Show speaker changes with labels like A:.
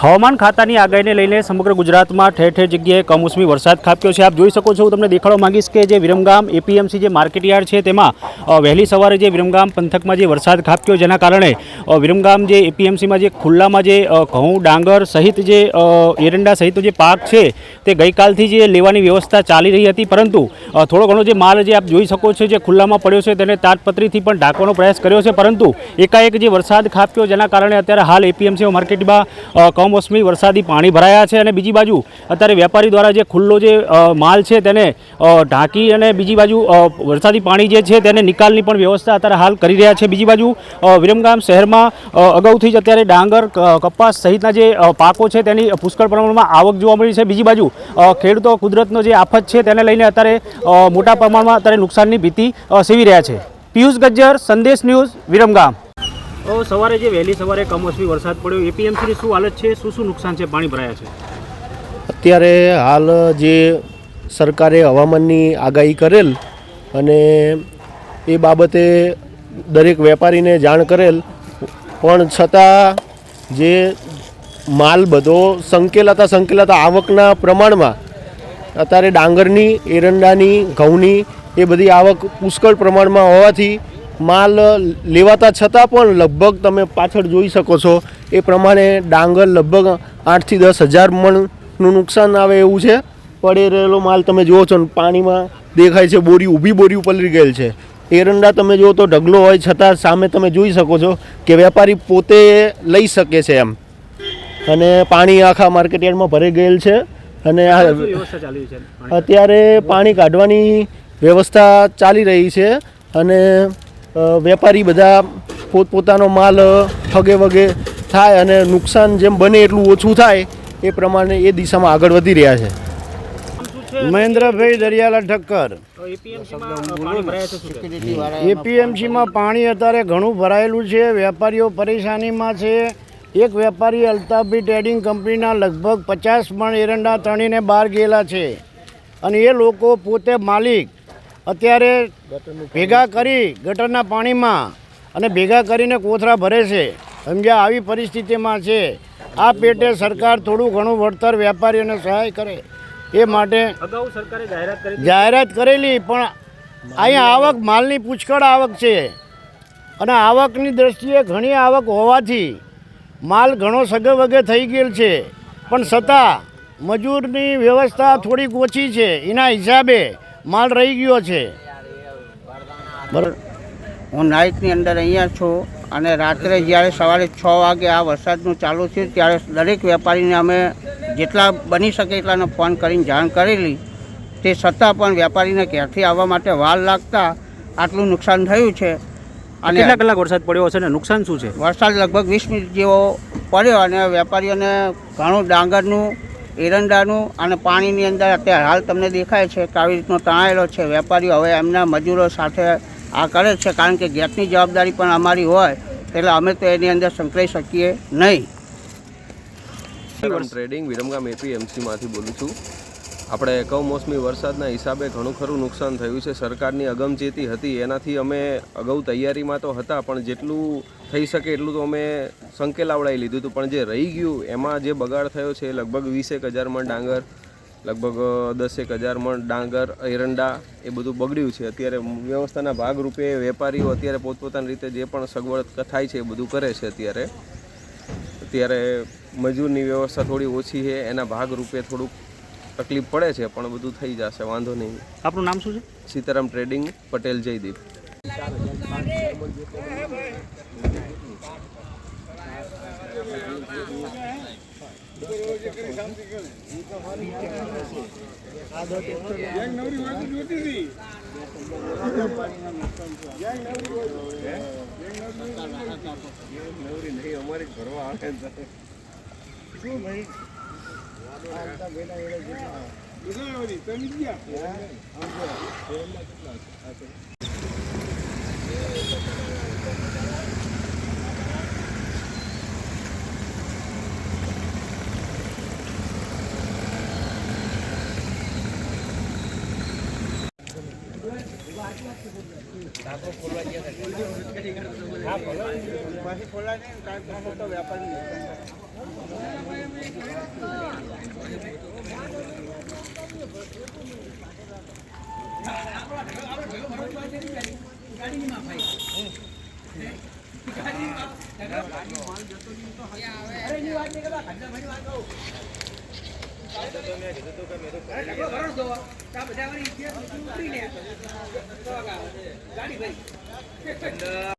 A: હવામાન ખાતાની આગાહીને લઈને સમગ્ર ગુજરાતમાં ઠેર ઠેર જગ્યાએ કમોસમી વરસાદ ખાબક્યો છે। આપ જોઈ શકો છો, હું તમને દેખાડવા માંગીશ કે જે વિરમગામ એપીએમસી જે માર્કેટયાર્ડ છે તેમાં વહેલી સવારે જે વિરમગામ પંથકમાં જે વરસાદ ખાબક્યો, જેના કારણે વિરમગામ જે એપીએમસીમાં જે ખુલ્લામાં જે ઘઉં, ડાંગર સહિત જે એરંડા સહિતનો જે પાક છે તે ગઈકાલથી જે લેવાની વ્યવસ્થા ચાલી રહી હતી, પરંતુ થોડો ઘણો જે માલ જે આપ જોઈ શકો છો જે ખુલ્લામાં પડ્યો છે તેને તાડપત્રીથી પણ ઢાંકવાનો પ્રયાસ કર્યો છે, પરંતુ એકાએક જે વરસાદ ખાબક્યો જેના કારણે અત્યારે હાલ એપીએમસી માર્કેટમાં કમોસમી વરસાદી પાણી ભરાયા છે। અને બીજી બાજુ અત્યારે વેપારી દ્વારા જે ખુલ્લો જે માલ છે તેને ઢાંકી અને બીજી બાજુ વરસાદી પાણી જે છે તેને નિકાલની પણ વ્યવસ્થા અત્યારે હાલ કરી રહ્યા છે। બીજી બાજુ વિરમગામ શહેરમાં અગાઉથી જ અત્યારે ડાંગર, કપાસ સહિતના જે પાકો છે તેની પુષ્કળ પ્રમાણમાં આવક જોવા મળી છે। બીજી બાજુ ખેડૂતો કુદરતનો જે આફત છે તેને લઈને અત્યારે મોટા પ્રમાણમાં અત્યારે નુકસાનની ભીતિ સેવી રહ્યા છે। પિયુષ ગજ્જર, સંદેશ ન્યૂઝ, વિરમગામ। સવારે જે વહેલી સવારે કમોસમી વરસાદ પડ્યો, એપીએમસીની શું હાલત છે, શું નુકસાન છે, પાણી ભરાયા છે?
B: અત્યારે હાલ જે સરકારે હવામાનની આગાહી કરેલ અને એ બાબતે દરેક વેપારીને જાણ કરેલ, પણ છતાં જે માલ બધો સંકેલાતા આવકના પ્રમાણમાં અત્યારે ડાંગરની, એરંડાની, ઘઉંની એ બધી આવક પુષ્કળ પ્રમાણમાં હોવાથી માલ લેવાતા છતાં પણ લગભગ તમે પાછળ જોઈ શકો છો એ પ્રમાણે ડાંગર લગભગ 8 થી 10 હજાર મણનું નુકસાન આવે એવું છે। પડી રહેલો માલ તમે જુઓ છો ને પાણીમાં દેખાય છે, ઊભી બોરી પલળી ગયેલ છે। એરંડા તમે જુઓ તો ઢગલો હોય છતાં સામે તમે જોઈ શકો છો કે વેપારી પોતે લઈ શકે છે એમ, અને પાણી આખા માર્કેટયાર્ડમાં ભરાઈ ગયેલ છે। અને અત્યારે પાણી કાઢવાની વ્યવસ્થા ચાલી રહી છે અને વેપારી બધા પોતપોતાનો માલ હગે વગે થાય અને નુકસાન જેમ બને એટલું ઓછું થાય એ પ્રમાણે એ દિશામાં આગળ વધી રહ્યા છે।
C: મહેન્દ્રભાઈ દરિયાલા ઠક્કર। એપીએમસીમાં પાણી અત્યારે ઘણું ભરાયેલું છે, વેપારીઓ પરેશાનીમાં છે। એક વેપારી અલ્તાફભાઈ ટ્રેડિંગ કંપનીના લગભગ 50 મણ એરંડા તણીને બહાર ગયેલા છે, અને એ લોકો પોતે માલિક અત્યારે ભેગા કરી ગટરના પાણીમાં અને ભેગા કરીને કોથળા ભરે છે, સમજ્યા? આવી પરિસ્થિતિમાં છે। આ પેટે સરકાર થોડું ઘણું વળતર વેપારીઓને સહાય કરે એ માટે
A: અગાઉ સરકારે
C: જાહેરાત કરેલી, પણ અહીંયા આવક માલની પુષ્કળ આવક છે, અને આવકની દ્રષ્ટિએ ઘણી આવક હોવાથી માલ ઘણો સગે વગે થઈ ગયેલ છે, પણ છતાં મજૂરની વ્યવસ્થા થોડીક ઓછી છે, એના હિસાબે માલ રહી ગયો છે।
D: બરાબર, હું નાઇટની અંદર અહીંયા છું, અને રાત્રે જ્યારે સવારે 6 વાગે આ વરસાદનું ચાલુ થયું ત્યારે દરેક વેપારીને અમે જેટલા બની શકે એટલાને ફોન કરીને જાણ કરેલી, તે છતાં પણ વેપારીને ક્યાંથી આવવા માટે વાર લાગતા આટલું નુકસાન થયું છે।
A: અને કેટલા કલાક વરસાદ પડ્યો હશે ને નુકસાન શું છે?
D: વરસાદ લગભગ 20 મિનિટ જેવો પડ્યો, અને વેપારીઓને ઘણું ડાંગરનું, એરંડાનું અને પાણીની અંદર અત્યારે હાલ તમને દેખાય છે કે આવી રીતનો તણાયેલો છે। વેપારીઓ હવે એમના મજૂરો સાથે આ કરે છે, કારણ કે ગેસની જવાબદારી પણ અમારી હોય એટલે અમે તો એની અંદર સંકળાઈ શકીએ નહીં।
E: ટ્રેડિંગ વિરમગામ એપીએમસીમાંથી બોલું છું। આપણે કમોસમી વરસાદના હિસાબે ઘણું ખરું નુકસાન થયું છે। સરકારની અગમચેતી હતી, એનાથી અમે અગાઉ તૈયારીમાં તો હતા, પણ જેટલું થઈ શકે એટલું તો અમે સંકેલાવડાવી લીધું હતું, પણ જે રહી ગયું એમાં જે બગાડ થયો છે લગભગ 20,000 મણ ડાંગર, લગભગ 10,000 મણ ડાંગર, એરંડા એ બધું બગડ્યું છે। અત્યારે વ્યવસ્થાના ભાગરૂપે વેપારીઓ અત્યારે પોતપોતાની રીતે જે પણ સગવડ થાય છે એ બધું કરે છે। અત્યારે મજૂરની વ્યવસ્થા થોડી ઓછી છે, એના ભાગરૂપે થોડુંક તકલીફ પડે છે, પણ બધું થઈ જશે, વાંધો નહીં।
A: આપનું નામ શું છે?
E: સીતારામ ટ્રેડિંગ, પટેલ જયદીપ।
D: વ્યાપારી